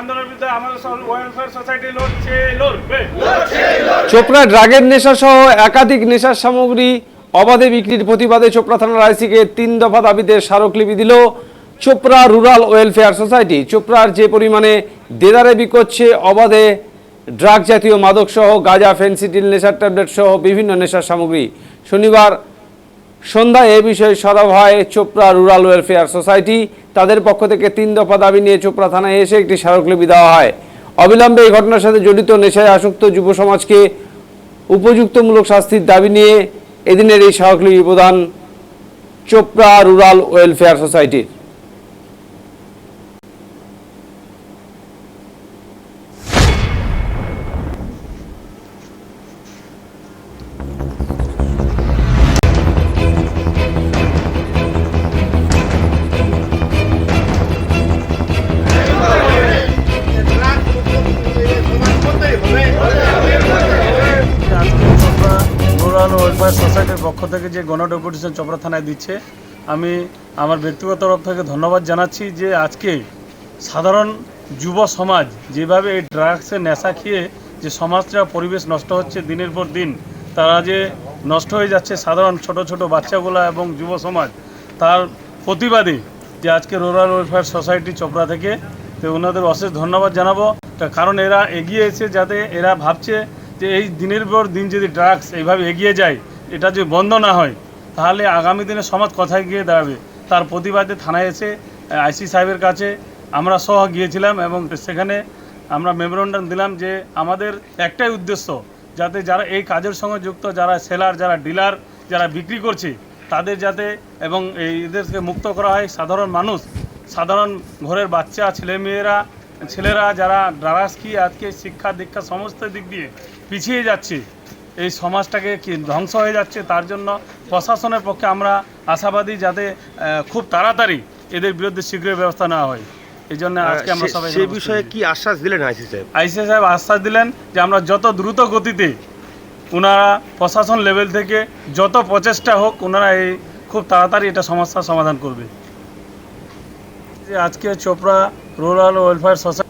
আন্দোলনের বিরুদ্ধে আমাদের ওয়েলফেয়ার সোসাইটি লড়বে। চোপড়া ড্রাগের নেশা সহ একাধিক নেশার সামগ্রী অবাধে বিক্রির প্রতিবাদে চোপড়া থানার আইসিকে 3 দফা দাবিতে স্মারকলিপি দিল চোপড়া রুরাল ওয়েলফেয়ার সোসাইটি। চোপড়ার যে পরিমাণে দেদারে বিকোচ্ছে অবাধে ড্রাগ জাতীয় মাদক সহ গাঁজা, ফেন্সিডিল, নেশার ট্যাবলেট সহ বিভিন্ন নেশার সামগ্রী, শনিবার সন্ধ্যায় এ বিষয়ে সরব হয় চোপড়া রুরাল ওয়েলফেয়ার সোসাইটি। তাদের পক্ষ থেকে 3 দফা দাবি নিয়ে চোপড়া থানায় এসে একটি স্মারকলিপি দেওয়া হয়। অবিলম্বে এই ঘটনার সাথে জড়িত নেশায় আসক্ত যুব সমাজকে উপযুক্তমূলক শাস্তির দাবি নিয়ে এদিনের এই স্মারকলিপি প্রদান চোপড়া রুরাল ওয়েলফেয়ার সোসাইটির। রুরাল ওয়েলফেয়ার সোসাইটির পক্ষ থেকে যে গণ ডেপুটেশন চোপড়া থানায় দিচ্ছে, আমি আমার ব্যক্তিগত তরফ থেকে ধন্যবাদ জানাচ্ছি যে আজকে সাধারণ যুব সমাজ যেভাবে এই ড্রাগসের নেশা খেয়ে যে সমাজটা পরিবেশ নষ্ট হচ্ছে দিনের পর দিন, তারা যে নষ্ট হয়ে যাচ্ছে সাধারণ ছোট ছোট বাচ্চাগুলা এবং যুব সমাজ, তার প্রতিবাদে যে আজকে রুরাল ওয়েলফেয়ার সোসাইটি চোপড়া থেকে, তো ওনাদের অশেষ ধন্যবাদ জানাবো। কারণ এরা এগিয়ে এসে যাতে এরা ভাবছে যে এই দিনের পর দিন যদি ড্রাগস এইভাবে এগিয়ে যায়, এটা যদি বন্ধ না হয়, তাহলে আগামী দিনে সমাজ কোথায় গিয়ে দাঁড়াবে। তার প্রতিবাদে থানায় এসে আইসি সাহেবের কাছে আমরা সহ গিয়েছিলাম এবং সেখানে আমরা মেমোরেন্ডাম দিলাম যে আমাদের একটাই উদ্দেশ্য, যাতে যারা এই কাজের সঙ্গে যুক্ত, যারা সেলার, যারা ডিলার, যারা বিক্রি করছে, তাদের যাতে এবং এদেরকে মুক্ত করা হয়। সাধারণ মানুষ, সাধারণ ঘরের বাচ্চা, ছেলেরা যারা ড্রাগস খেয়ে আজকে শিক্ষা দীক্ষা সমস্ত দিক দিয়ে পিছিয়ে যাচ্ছে, এই সমাজটাকে কি ধ্বংস হয়ে যাচ্ছে, তার জন্য প্রশাসনের পক্ষে আমরা আশাবাদী যাতে খুব তাড়াতাড়ি এদের বিরুদ্ধে শীঘ্রই ব্যবস্থা নেওয়া হয়। এই জন্য আজকে আমরা সবাই সেই বিষয়ে কি আশ্বাস দিলেন আইসি সাহেব? আইসি সাহেব আশ্বাস দিলেন যে আমরা যত দ্রুত গতিতে, ওনারা প্রশাসন লেভেল থেকে যত প্রচেষ্টা হোক, ওনারা এই খুব তাড়াতাড়ি এটা সমস্যার সমাধান করবে। যে আজকে চোপড়া রুরাল ওয়েলফেয়ার সোসাইটি